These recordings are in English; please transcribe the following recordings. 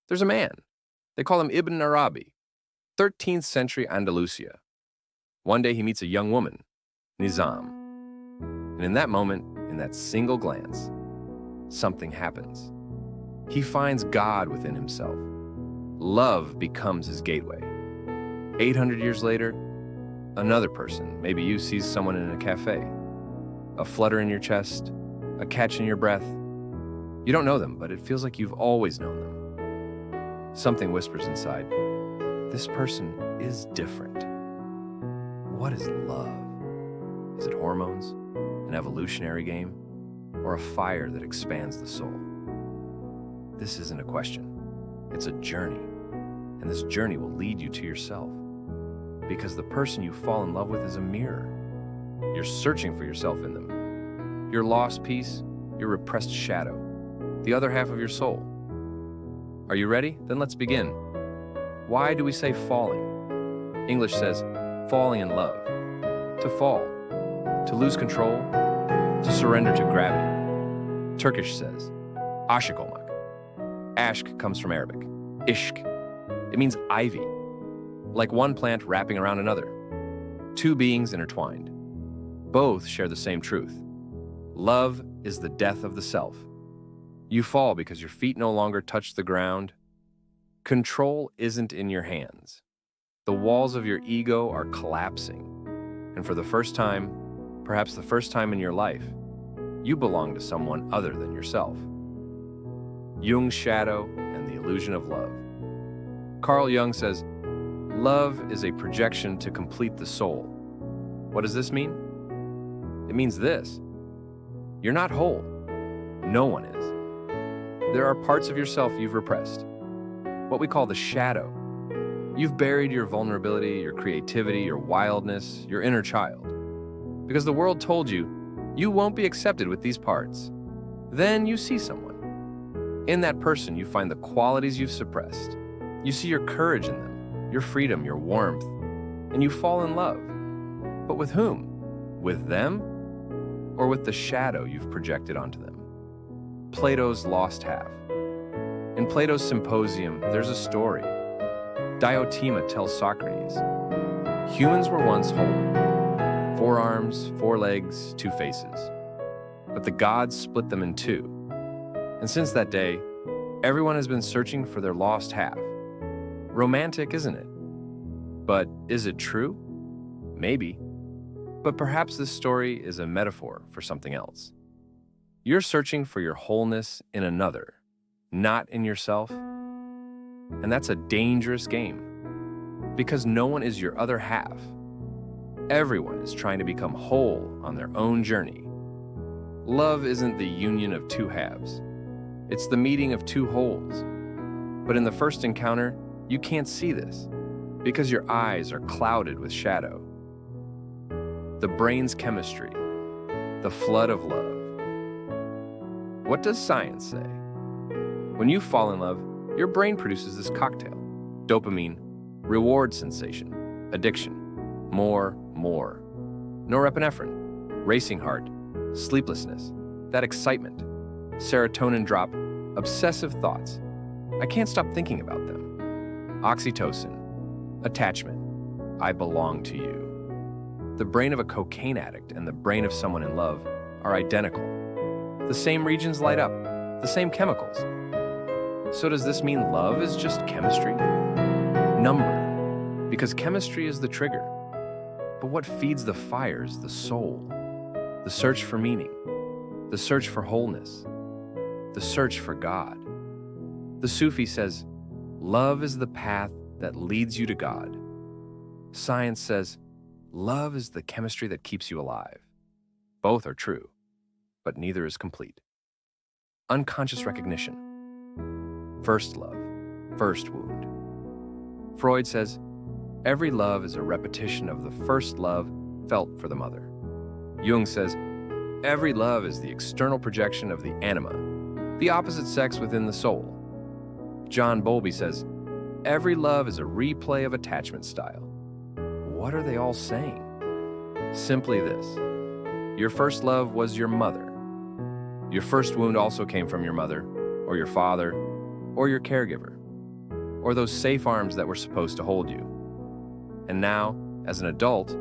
There's a man. They call him Ibn Arabi, 13th century Andalusia. One day he meets a young woman, Nizam. And in that moment, in that single glance, something happens. He finds God within himself. Love becomes his gateway. 800 years later, another person, maybe you, sees someone in a cafe. A flutter in your chest, a catch in your breath. You don't know them, but it feels like you've always known them. Something whispers inside, this person is different. What is love? Is it hormones, an evolutionary game, or a fire that expands the soul? This isn't a question. It's a journey. And this journey will lead you to yourself. Because the person you fall in love with is a mirror. You're searching for yourself in them. Your lost piece, your repressed shadow, the other half of your soul. Are you ready? Then let's begin. Why do we say falling? English says falling in love. To fall, to lose control, to surrender to gravity. Turkish says aşık olmak. Ashk comes from Arabic, ishq. It means ivy, like one plant wrapping around another. Two beings intertwined. Both share the same truth. Love is the death of the self. You fall because your feet no longer touch the ground. Control isn't in your hands. The walls of your ego are collapsing. And for the first time, perhaps the first time in your life, you belong to someone other than yourself. Jung's shadow and the illusion of love. Carl Jung says, love is a projection to complete the soul. What does this mean? It means this. You're not whole. No one is. There are parts of yourself you've repressed. What we call the shadow. You've buried your vulnerability, your creativity, your wildness, your inner child. Because the world told you, you won't be accepted with these parts. Then you see someone. In that person, you find the qualities you've suppressed. You see your courage in them, your freedom, your warmth, and you fall in love. But with whom? With them? Or with the shadow you've projected onto them? Plato's lost half. In Plato's Symposium, there's a story. Diotima tells Socrates, humans were once whole. 4 arms, 4 legs, 2 faces. But the gods split them in 2. And since that day, everyone has been searching for their lost half. Romantic, isn't it? But is it true? Maybe. But perhaps this story is a metaphor for something else. You're searching for your wholeness in another, not in yourself. And that's a dangerous game, because no one is your other half. Everyone is trying to become whole on their own journey. Love isn't the union of 2 halves. It's the meeting of 2 wholes. But in the first encounter, you can't see this because your eyes are clouded with shadow. The brain's chemistry, the flood of love. What does science say? When you fall in love, your brain produces this cocktail: dopamine, reward sensation, addiction, more. Norepinephrine, racing heart, sleeplessness, that excitement, serotonin drop, obsessive thoughts. I can't stop thinking about them. Oxytocin, attachment, I belong to you. The brain of a cocaine addict and the brain of someone in love are identical. The same regions light up, the same chemicals. So does this mean love is just chemistry? Number, because chemistry is the trigger. But what feeds the fire is the soul, the search for meaning, the search for wholeness, the search for God. The Sufi says, love is the path that leads you to God. Science says, love is the chemistry that keeps you alive. Both are true, but neither is complete. Unconscious recognition. First love, first wound. Freud says, every love is a repetition of the first love felt for the mother. Jung says, every love is the external projection of the anima, the opposite sex within the soul. John Bowlby says, every love is a replay of attachment style. What are they all saying? Simply this: your first love was your mother. Your first wound also came from your mother, or your father, or your caregiver. or those safe arms that were supposed to hold you. And now, as an adult,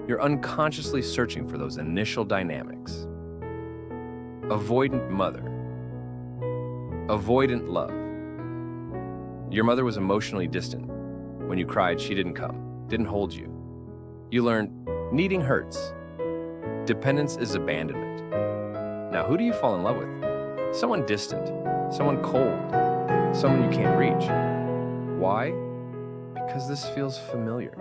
you're unconsciously searching for those initial dynamics. Avoidant mother. Avoidant love. Your mother was emotionally distant. When you cried, she didn't come, didn't hold you. You learned needing hurts. Dependence is abandonment. Now, who do you fall in love with? Someone distant, someone cold, someone you can't reach. Why? Because this feels familiar.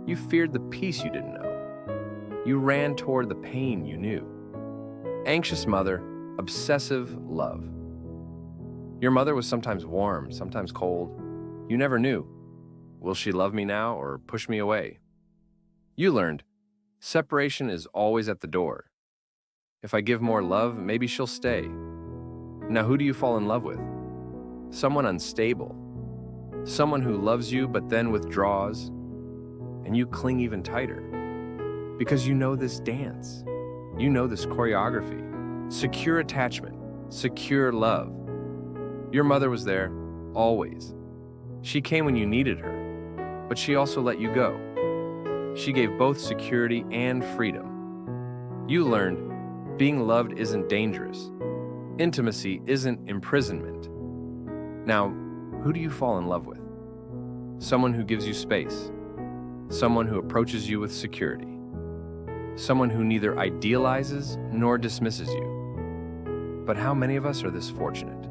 You feared the peace you didn't know. You ran toward the pain you knew. Anxious mother, obsessive love. Your mother was sometimes warm, sometimes cold. You never knew. Will she love me now or push me away? You learned separation is always at the door. If I give more love, maybe she'll stay. Now, who do you fall in love with? Someone unstable. Someone who loves you but then withdraws, and you cling even tighter. Because you know this dance. You know this choreography. Secure attachment. Secure love. Your mother was there, always. She came when you needed her, but she also let you go. She gave both security and freedom. You learned being loved isn't dangerous. Intimacy isn't imprisonment. Now, who do you fall in love with? Someone who gives you space. Someone who approaches you with security. Someone who neither idealizes nor dismisses you. But how many of us are this fortunate?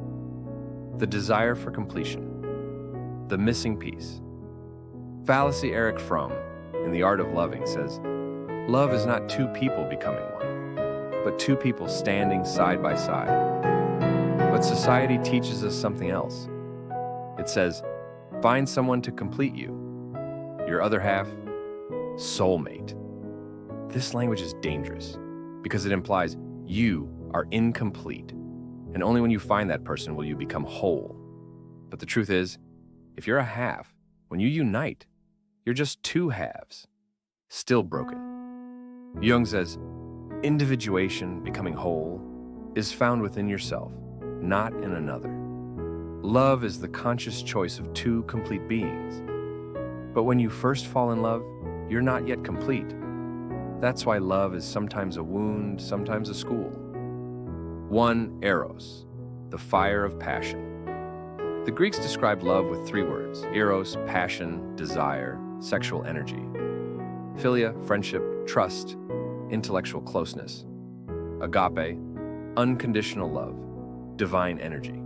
The desire for completion. The missing piece. Fallacy Erich Fromm, in The Art of Loving, says, love is not two people becoming one, but two people standing side by side. But society teaches us something else. It says, find someone to complete you. Your other half, soulmate. This language is dangerous because it implies you are incomplete, and only when you find that person will you become whole. But the truth is, if you're a half, when you unite, you're just two halves, still broken. Jung says, individuation, becoming whole, is found within yourself, not in another. Love is the conscious choice of two complete beings. But when you first fall in love, you're not yet complete. That's why love is sometimes a wound, sometimes a school. 1. Eros, the fire of passion. The Greeks described love with 3 words: eros, passion, desire, sexual energy. Philia, friendship, trust, intellectual closeness. Agape, unconditional love, divine energy.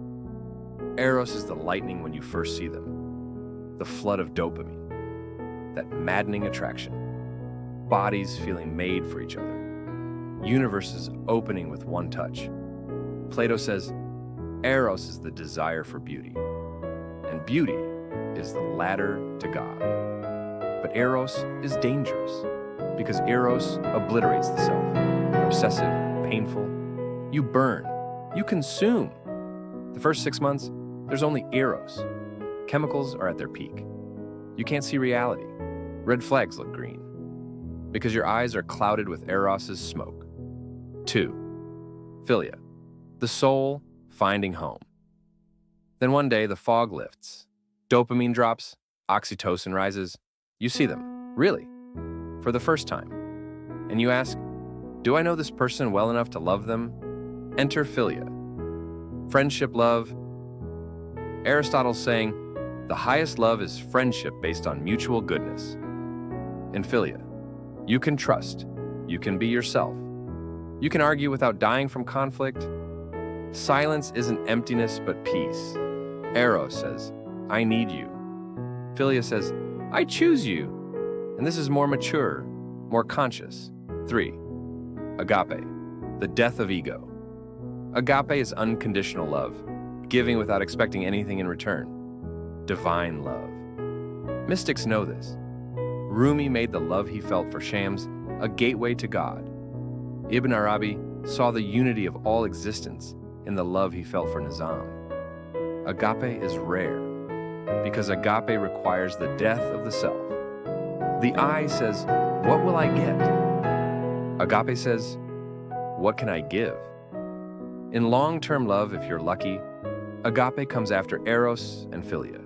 Eros is the lightning when you first see them, the flood of dopamine, that maddening attraction, bodies feeling made for each other, universes opening with one touch. Plato says, Eros is the desire for beauty, and beauty is the ladder to God. But Eros is dangerous, because Eros obliterates the self. Obsessive, painful. You burn, you consume. The first 6 months, there's only Eros. Chemicals are at their peak. You can't see reality. Red flags look green, because your eyes are clouded with Eros's smoke. 2. Philia, the soul finding home. Then one day the fog lifts, dopamine drops, oxytocin rises. You see them, really, for the first time. And you ask, do I know this person well enough to love them? Enter Philia. Friendship love. Aristotle's saying, the highest love is friendship based on mutual goodness. In Philia, you can trust, you can be yourself. You can argue without dying from conflict. Silence isn't emptiness but peace. Eros says, I need you. Philia says, I choose you. And this is more mature, more conscious. 3. Agape, the death of ego. Agape is unconditional love, giving without expecting anything in return. Divine love. Mystics know this. Rumi made the love he felt for Shams a gateway to God. Ibn Arabi saw the unity of all existence in the love he felt for Nizam. Agape is rare, because agape requires the death of the self. The I says, what will I get? Agape says, what can I give? In long-term love, if you're lucky, agape comes after Eros and Philia.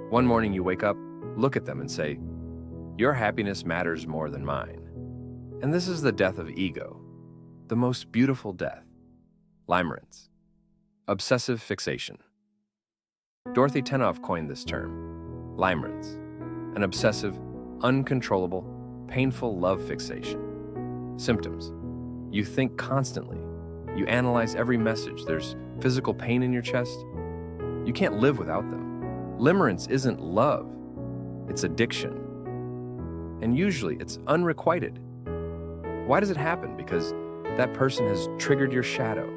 One morning you wake up, look at them and say, "Your happiness matters more than mine." And this is the death of ego, the most beautiful death. Limerence. Obsessive fixation. Dorothy Tenoff coined this term, limerence, an obsessive, uncontrollable, painful love fixation. Symptoms. You think constantly. You analyze every message. There's physical pain in your chest. You can't live without them. Limerence isn't love, it's addiction. And usually it's unrequited. Why does it happen? Because that person has triggered your shadow.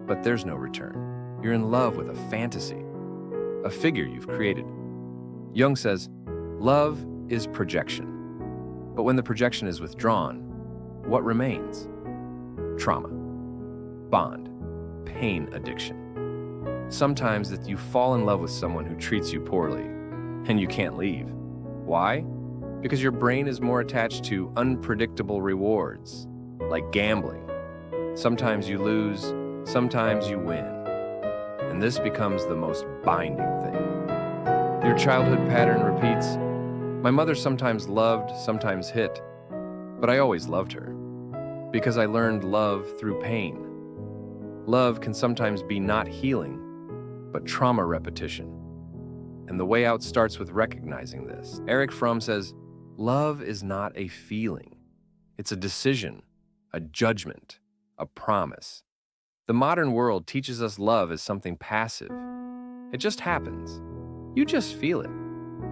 But there's no return. You're in love with a fantasy, a figure you've created. Jung says, love is projection. But when the projection is withdrawn, what remains? Trauma, bond, pain addiction. Sometimes that you fall in love with someone who treats you poorly, and you can't leave. Why? Because your brain is more attached to unpredictable rewards, like gambling. Sometimes you lose, sometimes you win. And this becomes the most binding thing. Your childhood pattern repeats. My mother sometimes loved, sometimes hit, but I always loved her, because I learned love through pain. Love can sometimes be not healing, but trauma repetition. And the way out starts with recognizing this. Erich Fromm says, love is not a feeling. It's a decision, a judgment, a promise. The modern world teaches us love as something passive. It just happens. You just feel it.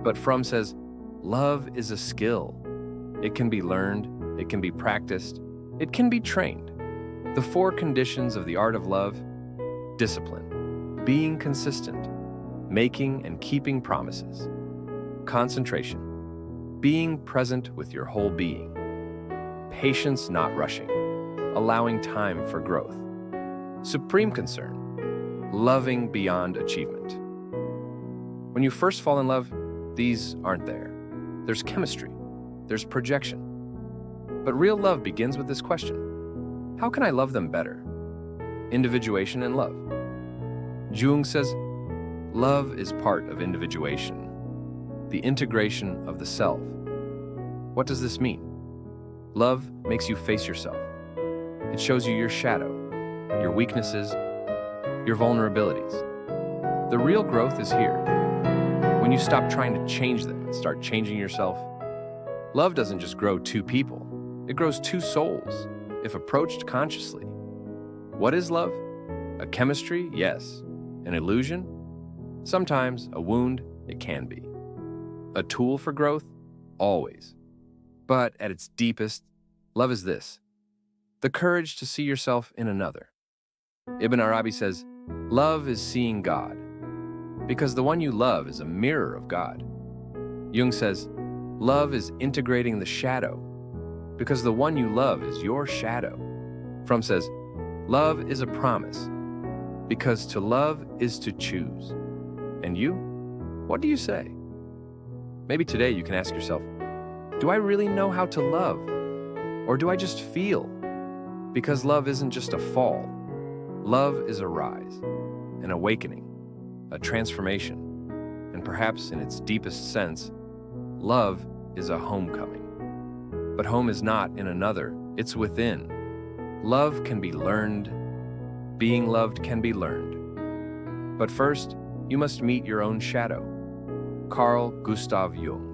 But Fromm says, love is a skill. It can be learned, it can be practiced, it can be trained. The 4 conditions of the art of love: discipline, being consistent, making and keeping promises, concentration, being present with your whole being, patience, not rushing, allowing time for growth, supreme concern, loving beyond achievement. When you first fall in love, these aren't there. There's chemistry, there's projection. But real love begins with this question: how can I love them better? Individuation and love. Jung says, love is part of individuation, the integration of the self. What does this mean? Love makes you face yourself. It shows you your shadow, your weaknesses, your vulnerabilities. The real growth is here. When you stop trying to change them and start changing yourself. Love doesn't just grow 2 people, it grows 2 souls, if approached consciously. What is love? A chemistry? Yes. An illusion? Sometimes. A wound? It can be. A tool for growth? Always. But at its deepest, love is this: the courage to see yourself in another. Ibn Arabi says, love is seeing God, because the one you love is a mirror of God. Jung says, love is integrating the shadow, because the one you love is your shadow. Fromm says, love is a promise, because to love is to choose. And you? What do you say? Maybe today you can ask yourself, do I really know how to love? Or do I just feel? Because love isn't just a fall. Love is a rise, an awakening, a transformation, and perhaps in its deepest sense, love is a homecoming. But home is not in another, it's within. Love can be learned. Being loved can be learned. But first, you must meet your own shadow. Carl Gustav Jung.